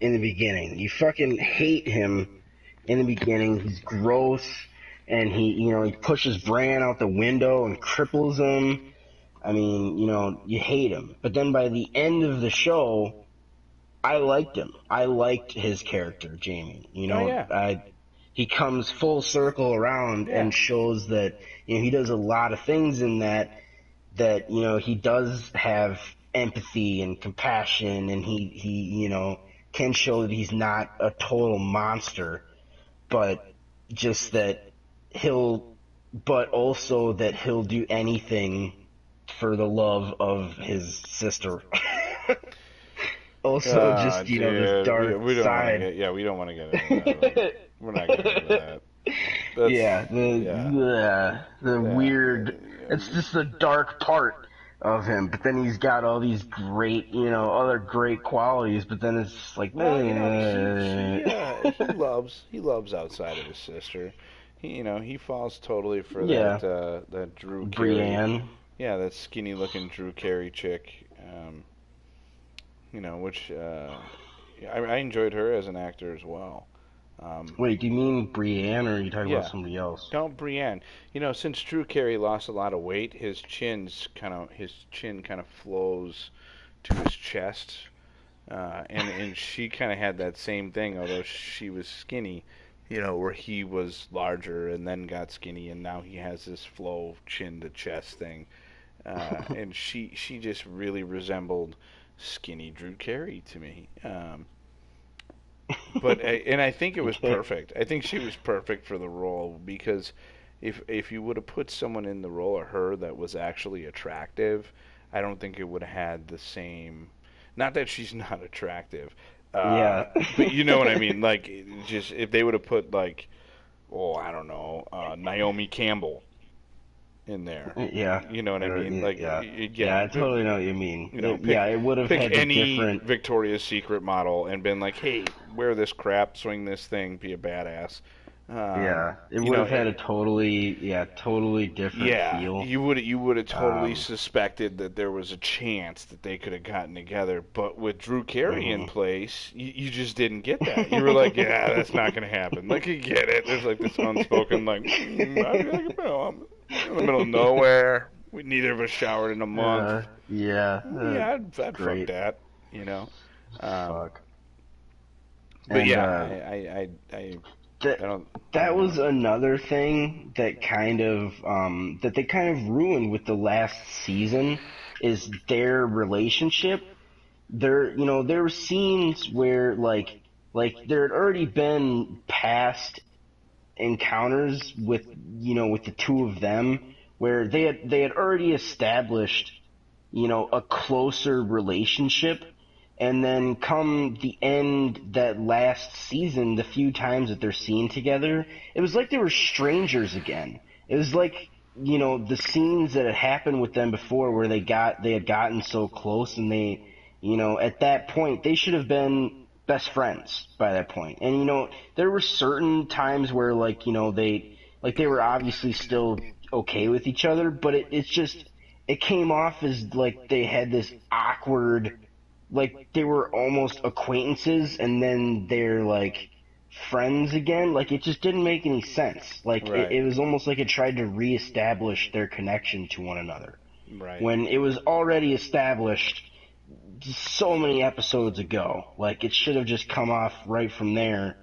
in the beginning. You fucking hate him in the beginning. He's gross, and he pushes Bran out the window and cripples him. I mean, you hate him. But then by the end of the show, I liked him. I liked his character, Jamie. Oh yeah, He comes full circle around yeah. and shows that he does a lot of things in that he does have empathy and compassion, and he can show that he's not a total monster, but just that he'll but also that he'll do anything for the love of his sister. Also, just this Dude, dark we don't want to side. get, yeah, we don't want to get into that. We're not getting into that. That's, Yeah, yeah, the yeah, weird. It's just the dark part of him, but then he's got all these great, other great qualities. But then it's just like, well, he loves outside of his sister. He falls totally for yeah, that Drew Carey, Brienne. yeah, that skinny looking Drew Carey chick. Which I enjoyed her as an actor as well. Um, Wait, do you mean Brienne, or are you talking about yeah, somebody else? don't Brienne. Since Drew Carey lost a lot of weight, his chin kind of flows to his chest, and she kind of had that same thing, although she was skinny. Where he was larger and then got skinny, and now he has this flow chin to chest thing. And she just really resembled skinny Drew Carey to me. And I think it was Okay. perfect. I think she was perfect for the role, because if you would have put someone in the role of her that was actually attractive, I don't think it would have had the same. Not that she's not attractive, Yeah. but you know what I mean. Like, just if they would have put, like, oh, I don't know, Naomi Campbell in there. Yeah. You know what I mean? Like, Yeah. Yeah, yeah, I totally know what you mean. pick Yeah, it would have pick had the any different. Victoria's Secret model and been like, hey, wear this crap, swing this thing, be a badass. Yeah, it You would know, have had a totally different yeah, feel. you would have totally Um. suspected that there was a chance that they could have gotten together, but with Drew Carey in Mhm. place, you just didn't get that. You were like, yeah, that's not gonna happen. Like, you get it. There's like this unspoken, like, I feel like, I'm in the middle of nowhere. We neither of us showered in a month. Yeah, Yeah, I'd fuck great. that, you know. Um, Fuck. but And yeah, I that don't, I that don't was know. another thing that they kind of ruined with the last season, is their relationship. There were scenes where, like there had already been past encounters with the two of them, where they had already established a closer relationship. And then come the end, that last season, the few times that they're seen together, it was like they were strangers again. It was like, the scenes that had happened with them before, where they had gotten so close, and at that point, they should have been best friends by that point. And, there were certain times where, they were obviously still okay with each other, but it came off as like they had this awkward like they were almost acquaintances and then they're like friends again. Like it just didn't make any sense. Like Right. it was almost like it tried to reestablish their connection to one another Right. when it was already established so many episodes ago. Like it should have just come off right from there,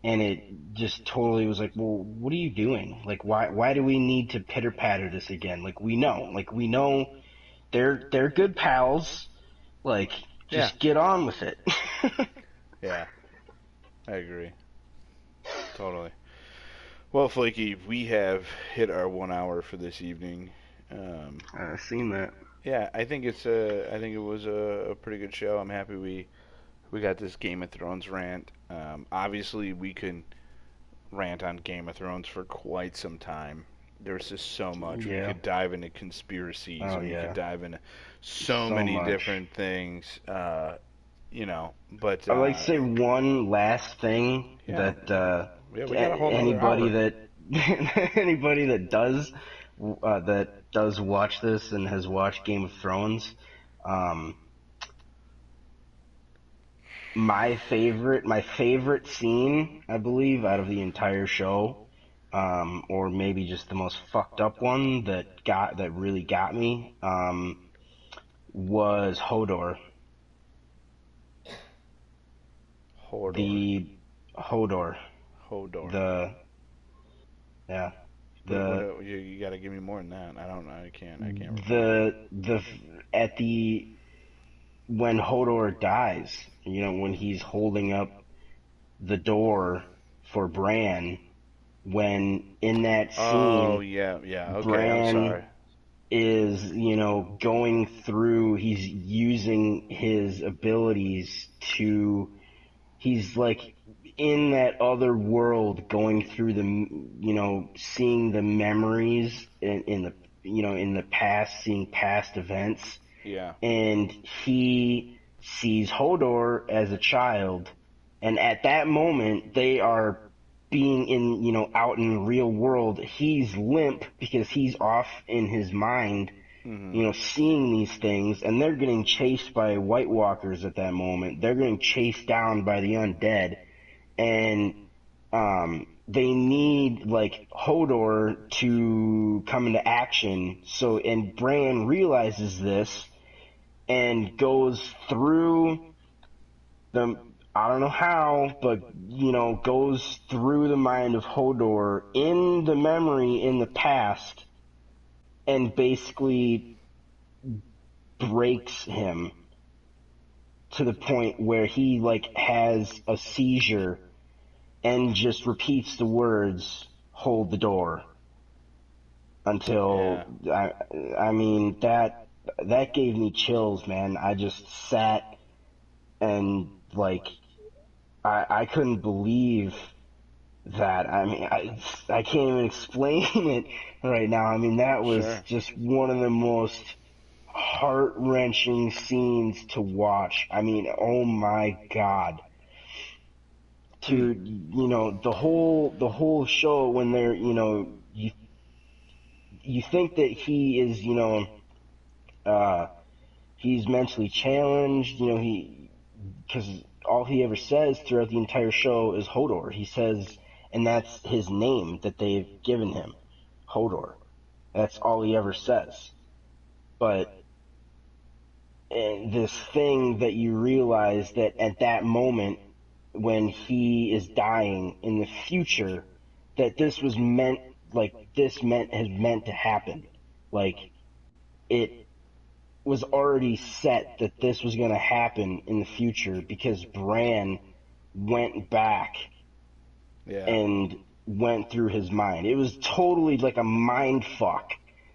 and it just totally was like, well, what are you doing? Like, why do we need to pitter patter this again? Like we know they're good pals. Like, Yeah. just get on with it. Yeah. I agree. Totally. Well, Flakey, we have hit our 1 hour for this evening. Um, I've seen that. yeah, I think it was a pretty good show. I'm happy we got this Game of Thrones rant. Obviously, we can rant on Game of Thrones for quite some time. There's just so much. We Yeah. could dive into conspiracies, Oh and we could yeah. dive into so So many much. different things. But I'd like to say one last thing yeah, that yeah, we got a whole nother anybody hour. that anybody that does watch this and has watched Game of Thrones, um, my favorite scene, I believe, out of the entire show, or maybe just the most fucked up one that really got me, was Hodor. Hodor, The Hodor, Hodor. the yeah, What the you got to give me more than that. I don't know. I can't recall. the at the when Hodor dies, when he's holding up the door for Bran, when in that Oh scene yeah, yeah. Okay, I'm Bran sorry. is, going through, he's using his abilities to, he's like in that other world going through seeing the memories in the, in the past, seeing past events. Yeah, And he sees Hodor as a child. And at that moment, they are being in, out in the real world. He's limp because he's off in his mind, hmm, seeing these things, and they're getting chased by White Walkers at that moment. They're getting chased down by the undead, and they need like Hodor to come into action. So, and Bran realizes this and goes through the, I don't know how, but goes through the mind of Hodor in the memory in the past and basically breaks him to the point where he like has a seizure and just repeats the words, hold the door, yeah. until I mean that gave me chills, man. I just sat and like I couldn't believe that. I mean, I can't even explain it right now. I mean, that was Sure. just one of the most heart-wrenching scenes to watch. I mean, oh my God. To, Hmm. the whole show when they're, you think that he is, uh, he's mentally challenged, because all he ever says throughout the entire show is Hodor. He says, and that's his name that they've given him, Hodor. That's all he ever says. But this thing that you realize that at that moment, when he is dying in the future, that this was meant, like this meant has meant to happen. Like it was already set that this was going to happen in the future because Bran went back Yeah, and went through his mind. It was totally like a mind fuck.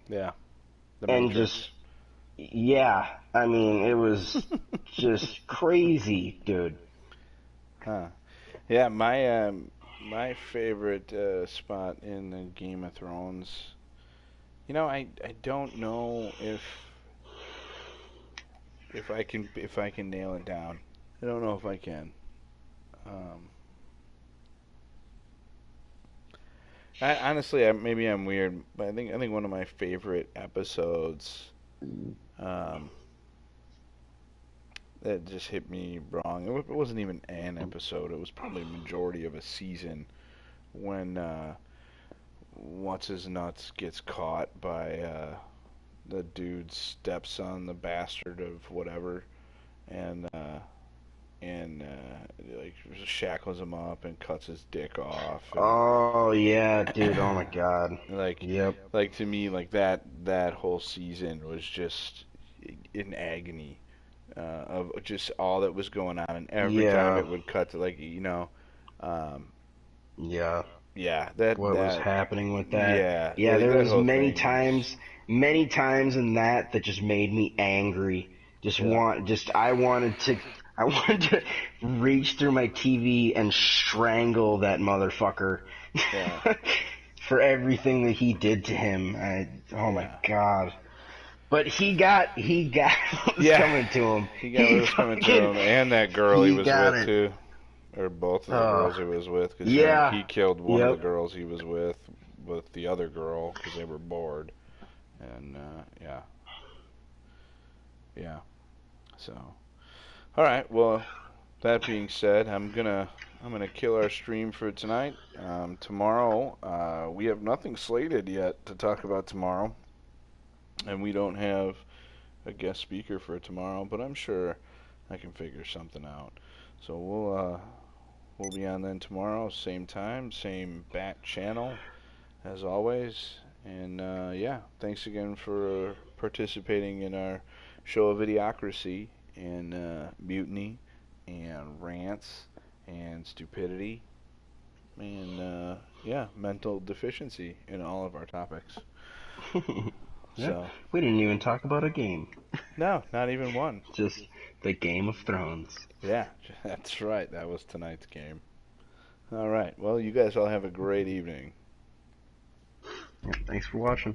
yeah. The And just, Matrix. yeah, I mean, it was just crazy, dude. Huh. Yeah, my favorite spot in the Game of Thrones. I don't know if I can nail it down. I don't know if I can. Um, maybe I'm weird, but I think one of my favorite episodes. Um, that just hit me wrong. It wasn't even an episode. It was probably a majority of a season when what's his nuts gets caught by the dude's stepson, the bastard of whatever, and like shackles him up and cuts his dick off, and Oh yeah, dude. Oh my God. like Yep. to me, like that whole season was just in agony of just all that was going on, and every time Yeah. it would cut to like um, Yeah. yeah, that What was that happening with that? yeah, Yeah, like there that was whole thing was many times in that that just made me angry. yeah, I wanted to reach through my TV and strangle that motherfucker yeah, for everything that he did to him. Oh my yeah, God. But he got what was yeah. coming to him. He got what He was coming to fucking, him, and that girl he he was got with it. too, or both of the Oh, girls he was with, because yeah. he killed one of the Yep. girls he was with the other girl because they were bored, and yeah, yeah. So, all right. Well, that being said, I'm gonna kill our stream for tonight. Tomorrow, we have nothing slated yet to talk about tomorrow, and we don't have a guest speaker for tomorrow, but I'm sure I can figure something out. So we'll be on then tomorrow, same time, same bat channel as always. And yeah, thanks again for participating in our show of idiocracy and mutiny and rants and stupidity and yeah, mental deficiency in all of our topics. Yeah. So We didn't even talk about a game. no, not even one. Just the Game of Thrones. Yeah, that's right. That was tonight's game. All right. Well, you guys all have a great evening. Yeah, thanks for watching.